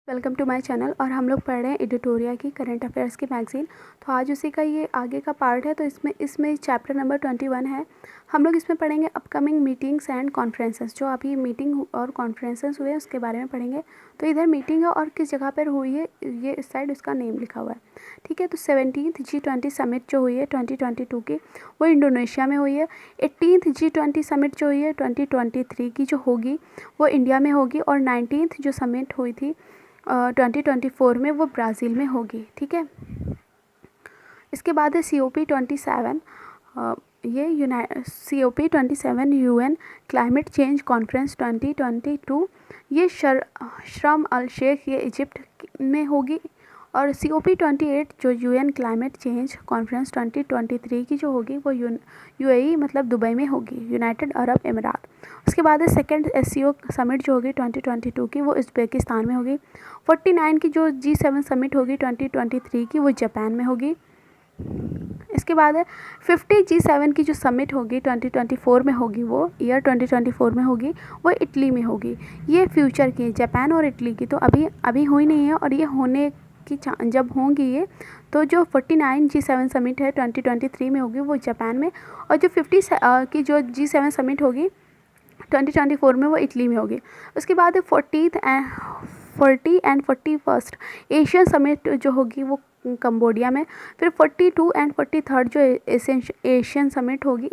Welcome to my channel. और हम लोग पढ़ रहे हैं एडिटोरिया की करंट अफेयर्स की मैगज़ीन। तो आज उसी का ये आगे का पार्ट है। तो इसमें चैप्टर नंबर 21 है। हम लोग इसमें पढ़ेंगे अपकमिंग मीटिंग्स एंड कॉन्फ्रेंसेस। जो अभी मीटिंग और कॉन्फ्रेंसेस हुए उसके बारे में पढ़ेंगे। तो इधर मीटिंग है और किस जगह पर हुई है ये इस साइड उसका नेम लिखा हुआ है। ठीक है। तो 17th G20 समिट जो हुई है 2022 की वो इंडोनेशिया में हुई है। 18th G20 समिट जो हुई है 2023 की जो होगी वो इंडिया में होगी। और 19th जो समिट हुई थी 2024 में वो ब्राज़ील में होगी। ठीक है। इसके बाद है COP27। ये COP27 UN climate change conference 2022। ये शर्म अल शेख ये इजिप्ट में होगी। और COP28 जो UN क्लाइमेट चेंज कॉन्फ्रेंस 2023 की जो होगी वो UAE मतलब दुबई में होगी, यूनाइटेड अरब अमीरात। उसके बाद है सेकंड SCO समिट जो होगी 2022 की वो उज़्बेकिस्तान में होगी। 49 की जो G7 समिट होगी 2023 की वो जापान में होगी। इसके बाद है 50 G7 की जो समिट होगी 2024 में होगी वो ईयर 2024 में होगी वो इटली में होगी। ये फ्यूचर की जापान और इटली की तो अभी हुई नहीं है। और ये होने की जब होंगी ये तो जो 49 G7 समिट है 2023 में होगी वो जापान में। और जो 50 की जो G7 समिट होगी 2024 में वो इटली में होगी। उसके बाद 40 एंड 41 एशियन समिट जो होगी वो कंबोडिया में। फिर 42 एंड 43 जो एशियन समिट होगी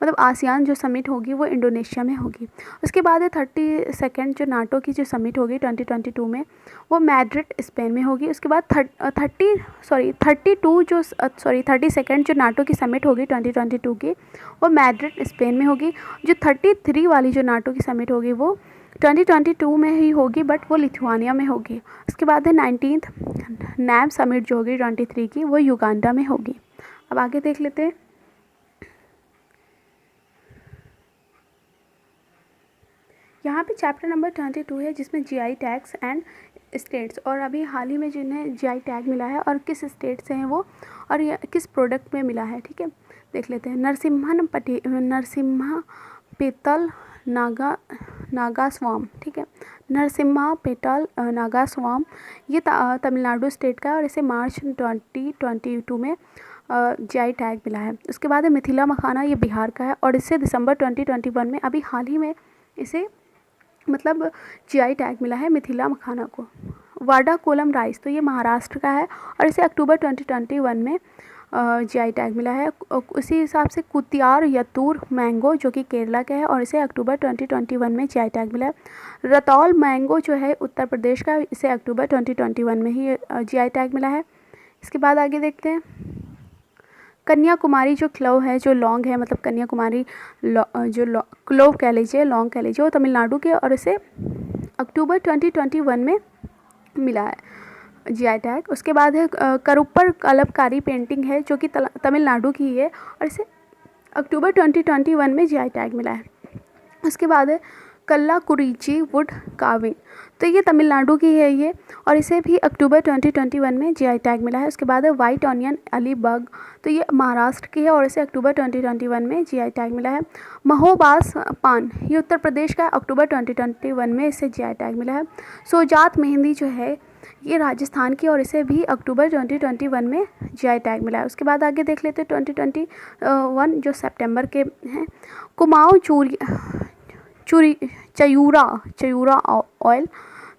मतलब आसियान जो समिट होगी वो इंडोनेशिया में होगी। उसके बाद 32nd जो नाटो की जो समिट होगी 2022 में वो मैड्रिड स्पेन में होगी। उसके बाद 32nd जो नाटो की समिट होगी 2022 की वो मैड्रिड स्पेन में होगी। जो 33 वाली जो नाटो की समिट होगी वो 2022 में ही होगी बट वो लिथुआनिया में होगी। उसके बाद है 19th नैम समिट जो होगी 23 की वो युगांडा में होगी। अब आगे देख लेते हैं। यहाँ पे चैप्टर नंबर 22 है जिसमें GI टैग्स एंड स्टेट्स और अभी हाल ही में जिन्हें GI टैग मिला है और किस स्टेट से हैं वो और ये किस प्रोडक्ट में मिला है। ठीक है, देख लेते हैं। नरसिम्हा पेटल नागास्वाम। ठीक है, नरसिम्हा पेटल नागास्वाम ये तमिलनाडु स्टेट का है और इसे मार्च 2022 में GI टैग मिला है। उसके बाद है मिथिला मखाना, ये बिहार का है और इसे दिसंबर 2021 में अभी हाल ही में इसे मतलब GI टैग मिला है मिथिला मखाना को। वाडा कोलम राइस तो ये महाराष्ट्र का है और इसे अक्टूबर 2021 में GI टैग मिला है। उसी हिसाब से कुतियार यतूर मैंगो जो कि केरला का है और इसे अक्टूबर 2021 में GI टैग मिला है। रतौल मैंगो जो है उत्तर प्रदेश का, इसे अक्टूबर 2021 में ही GI टैग मिला है। इसके बाद आगे देखते हैं। कन्याकुमारी जो क्लोव है जो लौंग है मतलब कन्याकुमारी जो क्लोव कह लीजिए लौंग कह लीजिए वो तमिलनाडु के और इसे अक्टूबर 2021 में मिला है GI टैग। उसके बाद है करुप्पर कलपकारी पेंटिंग है जो कि तमिलनाडु की है और इसे अक्टूबर 2021 में GI टैग मिला है। उसके बाद है कल्लाकुरिची वुड कार्विंग तो ये तमिलनाडु की है ये और इसे भी अक्टूबर 2021 में GI टैग मिला है। उसके बाद है वाइट ऑनियन अलीबग तो ये महाराष्ट्र की है और इसे अक्टूबर 2021 में GI टैग मिला है। महोबास पान ये उत्तर प्रदेश का है, अक्टूबर 2021 में इसे GI टैग मिला है। सोजात मेहंदी जो है ये राजस्थान की और इसे भी अक्टूबर 2021 में GI टैग मिला है। उसके बाद आगे देख लेते हैं 2021 जो सितंबर के हैं। कुमाऊं चयूरा ऑयल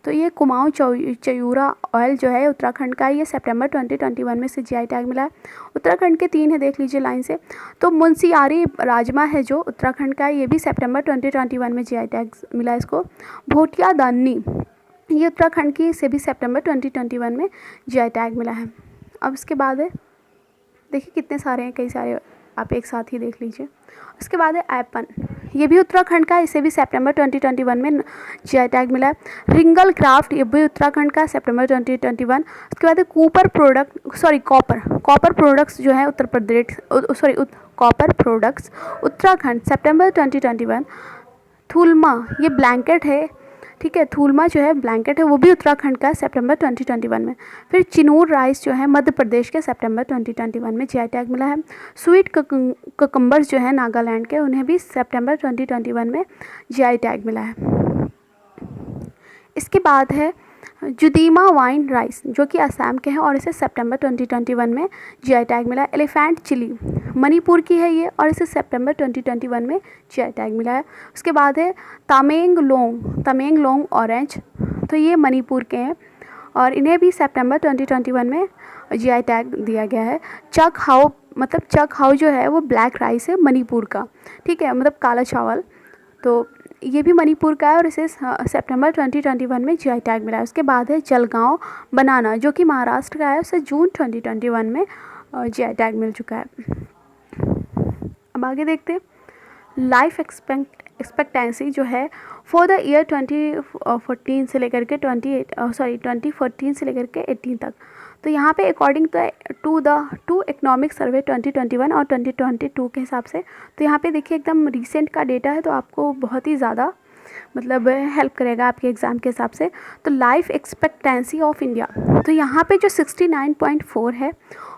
तो ये कुमाऊं चयूरा ऑयल जो है उत्तराखंड का है, ये सितंबर 2021 में से GI टैग मिला है। उत्तराखंड के 3 है, देख लीजिए लाइन से। तो मुंशियारी राजमा है जो उत्तराखंड का है, ये भी सितंबर 2021 में GI टैग मिला है इसको। भोटिया दानी ये उत्तराखंड की, इसे भी सितंबर 2021 में GI टैग मिला है। अब इसके बाद है देखिए कितने सारे हैं, कई सारे आप एक साथ ही देख लीजिए। उसके बाद है ऐपन ये भी उत्तराखंड का, इसे भी सितंबर 2021 में GI टैग मिला है। रिंगल क्राफ्ट ये भी उत्तराखंड का, सितंबर 2021। उसके बाद है कॉपर प्रोडक्ट्स जो है उत्तर प्रदेश कॉपर प्रोडक्ट्स उत्तराखंड सितंबर 2021। थुलमा ये ब्लैंकेट है, ठीक है, थुलमा जो है ब्लैंकेट है वो भी उत्तराखंड का, सितंबर 2021 में। फिर चिनूर राइस जो है मध्य प्रदेश के, सितंबर 2021 में GI टैग मिला है। स्वीट ककम्बर्स जो है नागालैंड के, उन्हें भी सितंबर 2021 में GI टैग मिला है। इसके बाद है जुदीमा वाइन राइस जो कि असम के हैं और इसे सितंबर 2021 में जीआई टैग मिला है। एलिफेंट चिली मणिपुर की है ये और इसे सितंबर 2021 में जीआई टैग मिला है। उसके बाद है तमेंगलोंग ऑरेंज, तो ये मणिपुर के हैं और इन्हें भी सितंबर 2021 में जीआई टैग दिया गया है। चक हाउ जो है वो ब्लैक राइस है मणिपुर का, ठीक है, मतलब काला चावल, तो ये भी मणिपुर का है और इसे सितंबर 2021 में जीआई टैग मिला है। उसके बाद है जलगांव बनाना जो कि महाराष्ट्र का है, उसे जून 2021 में जीआई टैग मिल चुका है। अब आगे देखते हैं लाइफ एक्सपेक्टेंसी जो है फॉर द ईयर 2014 से लेकर के 2014 से लेकर के 18 तक। तो यहाँ पे अकॉर्डिंग टू इकोनॉमिक सर्वे 2021 और 2022 के हिसाब से, तो यहाँ पे देखिए एकदम रिसेंट का डेटा है, तो आपको बहुत ही ज़्यादा मतलब हेल्प करेगा आपके एग्ज़ाम के हिसाब से। तो लाइफ एक्सपेक्टेंसी ऑफ इंडिया, तो यहाँ पे जो 69.4 है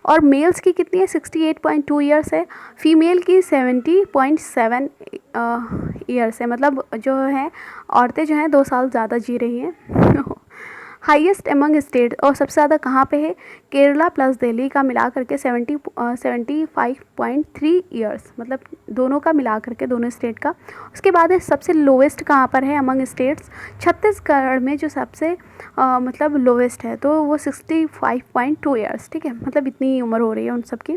और मेल्स की कितनी है 68.2 ईयर्स है, फीमेल की 70.7 ईयर्स है, मतलब जो है औरतें जो हैं 2 साल ज़्यादा जी रही हैं। हाईएस्ट एमंग स्टेट, और सबसे ज़्यादा कहाँ पे है, केरला प्लस दिल्ली का मिला करके 75.3 ईयर्स, मतलब दोनों का मिला करके दोनों स्टेट का। उसके बाद है सबसे लोवेस्ट कहाँ पर है अमंग स्टेट्स, छत्तीसगढ़ में जो सबसे मतलब लोवेस्ट है, तो वो 65.2 ईयर्स, ठीक है, मतलब इतनी उम्र हो रही है उन सबकी।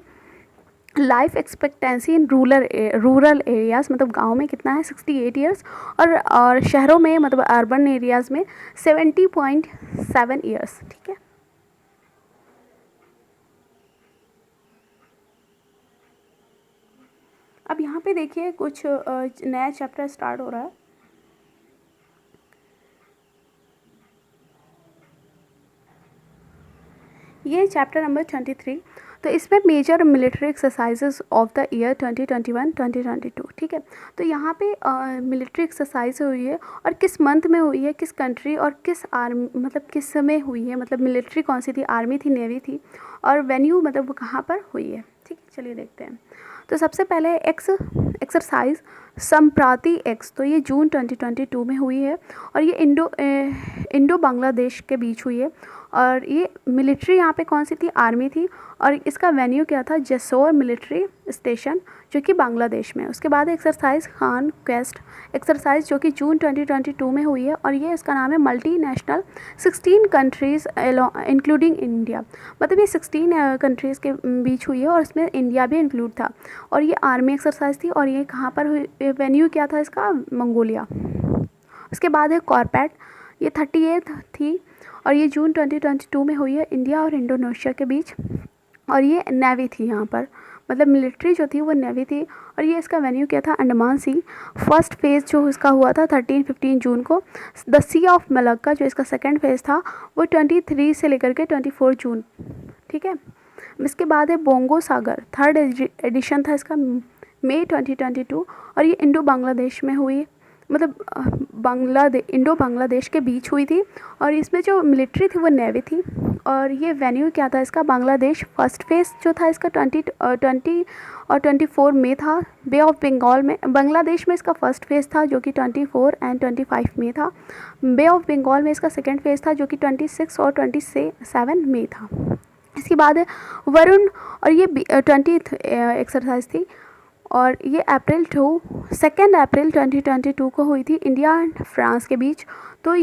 Life expectancy in rural areas, मतलब गांव में कितना है 68 ईयर्स, और शहरों में मतलब अर्बन एरियाज़ में 70.7 ईयर्स, ठीक है। अब यहाँ पे देखिए कुछ नया चैप्टर स्टार्ट हो रहा है। ये चैप्टर नंबर 23, तो इसमें major military exercises of the year 2021-2022, ठीक है। तो यहाँ पे मिलिट्री एक्सरसाइज हुई है और किस मंथ में हुई है, किस कंट्री और किस आर्मी, मतलब किस समय हुई है, मतलब मिलिट्री कौन सी थी, आर्मी थी, नेवी थी, और वेन्यू मतलब वो कहाँ पर हुई है, ठीक है। चलिए देखते हैं। तो सबसे पहले एक्सरसाइज संप्राति एक्स, तो ये जून 2022 में हुई है और ये इंडो बांग्लादेश के बीच हुई है, और ये मिलिट्री यहाँ पे कौन सी थी, आर्मी थी, और इसका वेन्यू क्या था, जेसोर मिलिट्री स्टेशन जो कि बांग्लादेश में। उसके बाद एक्सरसाइज खान क्वेस्ट एक्सरसाइज जो कि जून 2022 में हुई है और ये इसका नाम है multi national 16 countries including India, मतलब ये 16 कंट्रीज़ के बीच हुई है और इसमें इंडिया भी इंक्लूड था, और ये आर्मी एक्सरसाइज थी और ये कहाँ पर हुई, वेन्यू क्या था इसका, मंगोलिया। उसके बाद है कॉर्पेट, ये 38 थी और ये जून 2022 में हुई है इंडिया और इंडोनेशिया के बीच, और ये नेवी थी यहाँ पर, मतलब मिलिट्री जो थी वो नेवी थी, और ये इसका वेन्यू क्या था, अंडमान सी। फर्स्ट फेज़ जो इसका हुआ था 13-15 जून को। द सी ऑफ मलक्का जो इसका सेकंड फेज़ था वो 23 से लेकर के 24 जून, ठीक है। इसके बाद है बोंगो सागर, थर्ड एडिशन था इसका, मई 2022, और ये इंडो बांग्लादेश में हुई, मतलब इंडो बांग्लादेश के बीच हुई थी, और इसमें जो मिलिट्री थी वो नेवी थी, और ये वेन्यू क्या था इसका, बांग्लादेश। फर्स्ट फेज़ जो था इसका 20 और 24 में था, बे ऑफ बंगाल में, बांग्लादेश में इसका फर्स्ट फेज़ था जो कि 24 और 25 में था। बे ऑफ बंगाल में इसका सेकेंड फेज़ था जो कि 26 और 27 में था। इसके बाद है वरुण, और ये 20th एक्सरसाइज थी, और ये सेकेंड अप्रैल 2022 को हुई थी इंडिया एंड फ्रांस के बीच। तो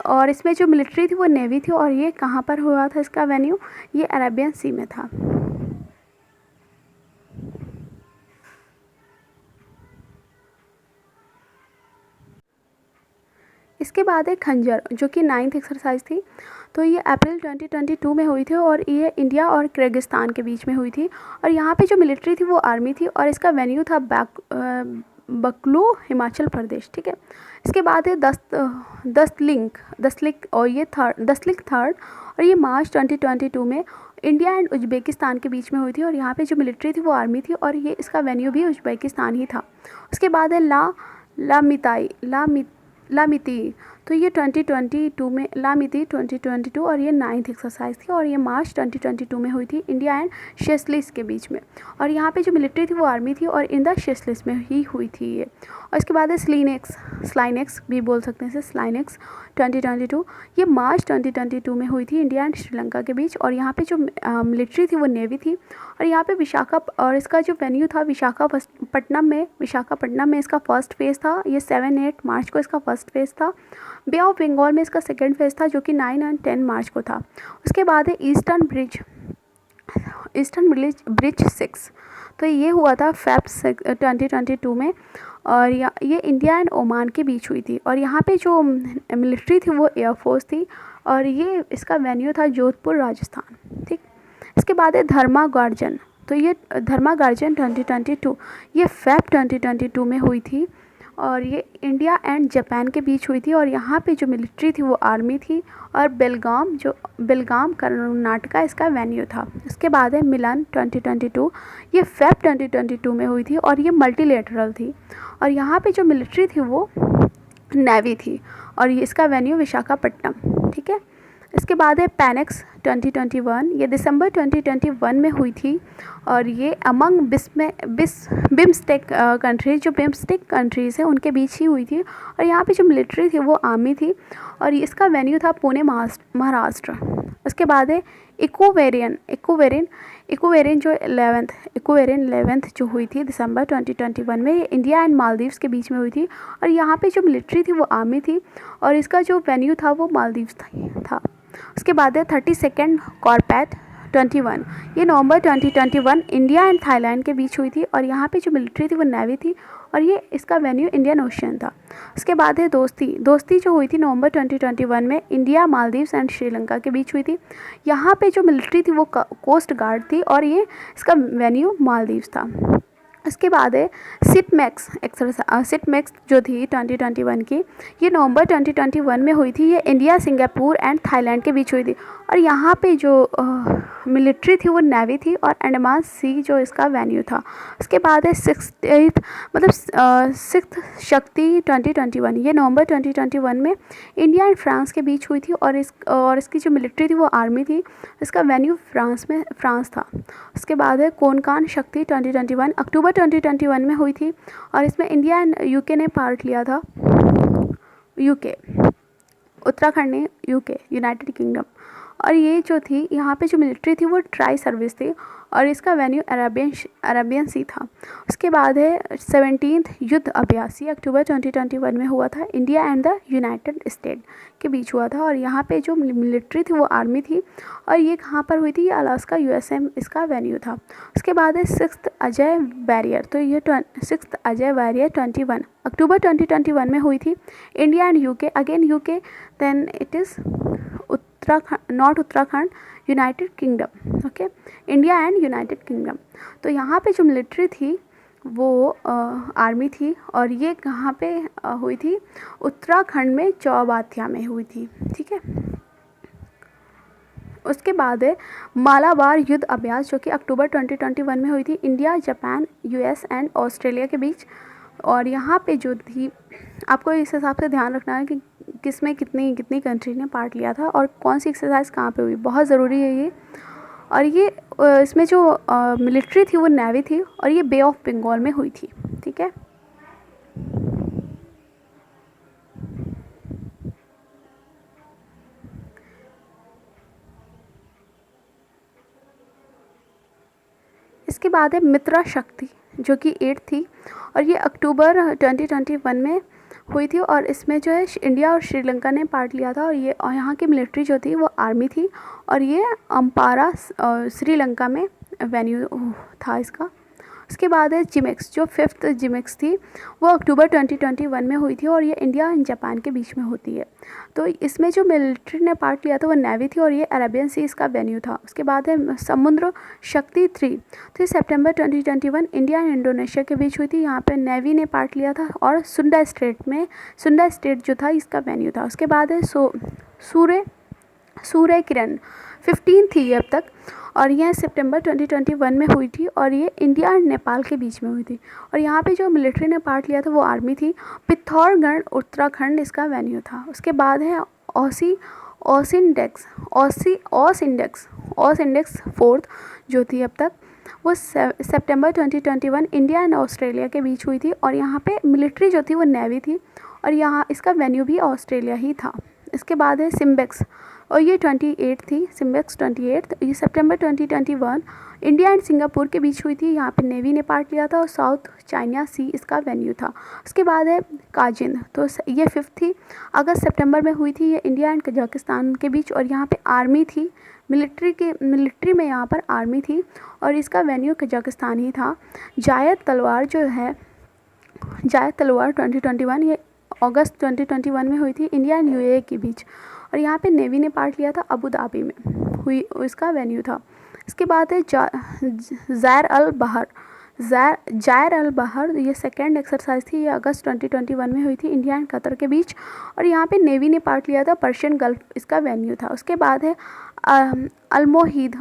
और इसमें जो मिलिट्री थी वो नेवी थी, और ये कहाँ पर हुआ था इसका वेन्यू, ये अरेबियन सी में था। इसके बाद है खंजर जो कि 9th एक्सरसाइज थी, तो ये अप्रैल 2022 में हुई थी और ये इंडिया और किर्गिस्तान के बीच में हुई थी, और यहाँ पे जो मिलिट्री थी वो आर्मी थी, और इसका वेन्यू था बकलू हिमाचल प्रदेश, ठीक है। इसके बाद है दस्तलिंक और ये दस्तलिंक थर्ड, और ये मार्च 2022 में इंडिया एंड उज्बेकिस्तान के बीच में हुई थी, और यहाँ पे जो मिलिट्री थी वो आर्मी थी, और ये इसका वेन्यू भी उज्बेकिस्तान ही था। उसके बाद है लामिती, तो ये 2022 में लामी थी 2022, और ये 9th एक्सरसाइज थी, और ये मार्च 2022 में हुई थी इंडिया एंड सेशेल्स के बीच में। और यहाँ पे जो मिलिट्री थी वो आर्मी थी, और इन द सेशेल्स में ही हुई थी ये। और इसके बाद है स्लाइनेक्स भी बोल सकते हैं इसे, स्लाइनेक्स 2022, ये मार्च 2022 में हुई थी इंडिया एंड श्रीलंका के बीच। और यहाँ पे जो मिलिट्री थी वो नेवी थी, और यहाँ पे और इसका जो वेन्यू था विशाखापट्टनम में इसका फर्स्ट फेज़ था। ये 7-8 मार्च को इसका फर्स्ट फेज़ था। बे ऑफ बंगाल में इसका सेकेंड फेज़ था, जो कि 9 और 10 मार्च को था। उसके बाद है ईस्टर्न ब्रिज 6, तो ये हुआ था Feb 2022 में, और ये इंडिया एंड ओमान के बीच हुई थी। और यहाँ पे जो मिलिट्री थी वो एयरफोर्स थी, और ये इसका वेन्यू था जोधपुर राजस्थान। ठीक, इसके बाद है धर्मा गार्जन, तो ये धर्मा गार्जन 2022 ये Feb 2022 में हुई थी, और ये इंडिया एंड जापान के बीच हुई थी। और यहाँ पे जो मिलिट्री थी वो आर्मी थी, और बेलगाम कर्नाटका इसका वेन्यू था। इसके बाद है मिलन 2022, ये Feb 2022 में हुई थी, और ये मल्टीलेटरल थी। और यहाँ पे जो मिलिट्री थी वो नेवी थी, और ये इसका वेन्यू विशाखापट्टनम। ठीक है, इसके बाद है पैनेक्स 2021, ये दिसंबर 2021 में हुई थी, और ये अमंग बिम्स्टेक कंट्रीज, जो बिम्स्टेक कंट्रीज़ हैं उनके बीच ही हुई थी। और यहाँ पे जो मिलिट्री थी वो आर्मी थी, और इसका वेन्यू था पुणे महाराष्ट्र। उसके बाद है इक्वेरियन जो 11th जो हुई थी दिसंबर 2021 में, ये इंडिया एंड मालदीव्स के बीच में हुई थी। और यहाँ पे जो मिलिट्री थी वो आर्मी थी, और इसका जो वेन्यू था वो मालदीव्स था। उसके बाद है 32nd कॉर्पेट 21, ये नवंबर 2021 इंडिया एंड थाईलैंड के बीच हुई थी। और यहाँ पे जो मिलिट्री थी वो नेवी थी, और ये इसका वेन्यू इंडियन ओशन था। उसके बाद है दोस्ती जो हुई थी नवंबर 2021 में इंडिया, मालदीव्स एंड श्रीलंका के बीच हुई थी। यहाँ पे जो मिलिट्री थी वो कोस्ट गार्ड थी, और ये इसका वेन्यू मालदीव्स था। इसके बाद है सिटमैक्स जो थी 2021 की, ये नवंबर 2021 में हुई थी। ये इंडिया, सिंगापुर एंड थाईलैंड के बीच हुई थी। और यहाँ पे जो मिलिट्री थी वो नेवी थी, और अंडमान सी जो इसका वेन्यू था। उसके बाद है सिक्स्थ शक्ति 2021, ये नवंबर 2021 में इंडिया एंड फ्रांस के बीच हुई थी, और इसकी जो मिलिट्री थी वो आर्मी थी। इसका वेन्यू फ्रांस था। उसके बाद है कोनकान शक्ति 2021, अक्टूबर 2021 में हुई थी, और इसमें इंडिया एंड यूके ने पार्ट लिया था। उत्तराखंड ने यूनाइटेड किंगडम। और ये जो थी यहाँ पे जो मिलिट्री थी वो ट्राई सर्विस थी, और इसका वेन्यू अरेबियन सी था। उसके बाद है 17th युद्ध अभ्यास, ये अक्टूबर 2021 में हुआ था, India and the United state के बीच हुआ था। और यहाँ पे जो मिलिट्री थी वो आर्मी थी, और ये कहाँ पर हुई थी, ये अलास्का यूएसए इसका वेन्यू था। उसके बाद है 6th अजय बैरियर, तो ये 6th अजय बैरियर 21 अक्टूबर 2021 में हुई थी, India and UK, again UK, then it is not Uttarakhand, United Kingdom. Okay, India and United Kingdom. तो यहाँ पे जो मिलिट्री थी वो आर्मी थी, और ये कहाँ पे हुई थी, उत्तराखंड में चौबाथिया में हुई थी। ठीक है, उसके बाद है मालाबार युद्ध अभ्यास, जो कि अक्टूबर 2021 में हुई थी, India, Japan, US and Australia के बीच। और यहाँ पे जो थी आपको इस हिसाब से ध्यान रखना है कि किसमें कितनी कंट्री ने पार्ट लिया था, और कौन सी एक्सरसाइज कहाँ पे हुई, बहुत ज़रूरी है ये। और ये इसमें जो मिलिट्री थी वो नेवी थी, और ये बे ऑफ बंगाल में हुई थी। ठीक है, इसके बाद है मित्रा शक्ति, जो कि 8 थी, और ये अक्टूबर 2021 में हुई थी। और इसमें जो है इंडिया और श्रीलंका ने पार्ट लिया था, और यहाँ की मिलिट्री जो थी वो आर्मी थी, और ये अम्पारा श्रीलंका में वेन्यू था इसका। उसके बाद है जिमेक्स, जो 5th जिमेक्स थी वो अक्टूबर 2021 में हुई थी, और ये इंडिया एंड जापान के बीच में होती है। तो इसमें जो मिलिट्री ने पार्ट लिया था वो नेवी थी, और ये अरेबियन सी इसका वेन्यू था। उसके बाद है समुद्र शक्ति 3, तो सितंबर 2021 इंडिया एंड इंडोनेशिया के बीच हुई थी। यहाँ पे नेवी ने पार्ट लिया था, और सुंडा स्टेट जो था इसका वेन्यू था। उसके बाद है सूर्य किरण 15 थी ये अब तक, और यह सितंबर 2021 में हुई थी, और ये इंडिया और नेपाल के बीच में हुई थी। और यहाँ पे जो मिलिट्री ने पार्ट लिया था वो आर्मी थी। पिथौरागढ़ उत्तराखंड इसका वेन्यू था। उसके बाद है ऑसी ऑस इंडेक्स ऑस इंडेक्स फोर्थ जो थी अब तक, वो सितंबर 2021 इंडिया एंड ऑस्ट्रेलिया के बीच हुई थी। और यहाँ पे मिलिट्री जो थी वो नेवी थी, और यहाँ इसका वेन्यू भी ऑस्ट्रेलिया ही था। इसके बाद है सिम्बेक्स, और ये 28 थी, सिम्बेक्स 28, ये सितंबर 2021 इंडिया एंड सिंगापुर के बीच हुई थी। यहाँ पे नेवी ने पार्ट लिया था, और साउथ चाइना सी इसका वेन्यू था। उसके बाद है काजिन, तो ये 5th थी, अगस्त सितंबर में हुई थी, ये इंडिया एंड कजाकिस्तान के बीच, और यहाँ पे आर्मी थी, मिलिट्री में यहाँ पर आर्मी थी, और इसका वेन्यू कजाकिस्तान ही था। जायद तलवार जो है, जायद तलवार 2021, ये अगस्त 2021 में हुई थी, इंडिया एंड यूएई के बीच, और यहाँ पे नेवी ने पार्ट लिया था, अबू धाबी में हुई, इसका वेन्यू था। इसके बाद है ज़ैर अल बहर, ये सेकेंड एक्सरसाइज थी, ये अगस्त 2021 में हुई थी, इंडिया एंड कतर के बीच, और यहाँ पे नेवी ने पार्ट लिया था, पर्शियन गल्फ इसका वेन्यू था। उसके बाद है अलमोहीद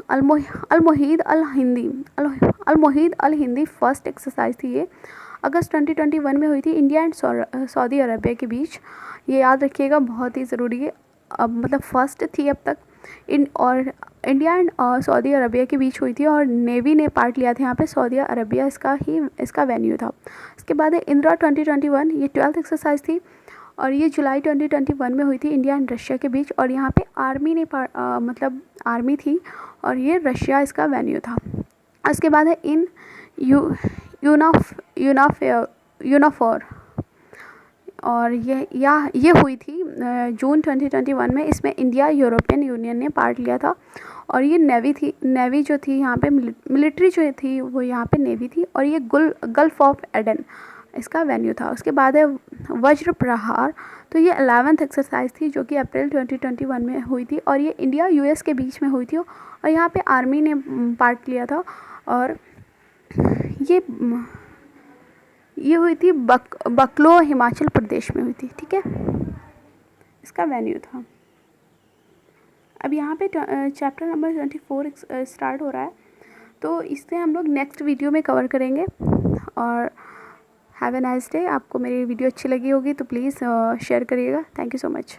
अल हिंदी फर्स्ट एक्सरसाइज थी, ये अगस्त 2021 में हुई थी, इंडिया एंड सऊदी अरबिया के बीच। ये याद रखिएगा, बहुत ही ज़रूरी है। अब मतलब फर्स्ट थी अब तक और इंडिया एंड सऊदी अरबिया के बीच हुई थी, और नेवी ने पार्ट लिया था यहाँ पे, सऊदी अरबिया इसका वेन्यू था। इसके बाद है इंदिरा 2021, ये 12th एक्सरसाइज थी, और ये जुलाई 2021 में हुई थी, इंडिया एंड रशिया के बीच, और यहाँ पे आर्मी ने मतलब आर्मी थी, और ये रशिया इसका वेन्यू था। उसके बाद है यूनाफोर, और ये हुई थी जून 2021 में, इसमें इंडिया यूरोपियन यूनियन ने पार्ट लिया था, और ये नेवी जो थी यहाँ पे, मिलिट्री जो थी वो यहाँ पे नेवी थी, और ये गल्फ ऑफ एडन इसका वेन्यू था। उसके बाद है वज्र प्रहार, तो ये 11th एक्सरसाइज थी, जो कि अप्रैल 2021 में हुई थी, और ये इंडिया यूएस के बीच में हुई थी, और यहाँ पे आर्मी ने पार्ट लिया था, और ये हुई थी बकलो हिमाचल प्रदेश में हुई थी, ठीक है, इसका वेन्यू था। अब यहाँ पे चैप्टर नंबर 24 स्टार्ट हो रहा है, तो इससे हम लोग नेक्स्ट वीडियो में कवर करेंगे। और हैव ए नाइस डे। आपको मेरी वीडियो अच्छी लगी होगी तो प्लीज़ शेयर करिएगा। Thank you so much.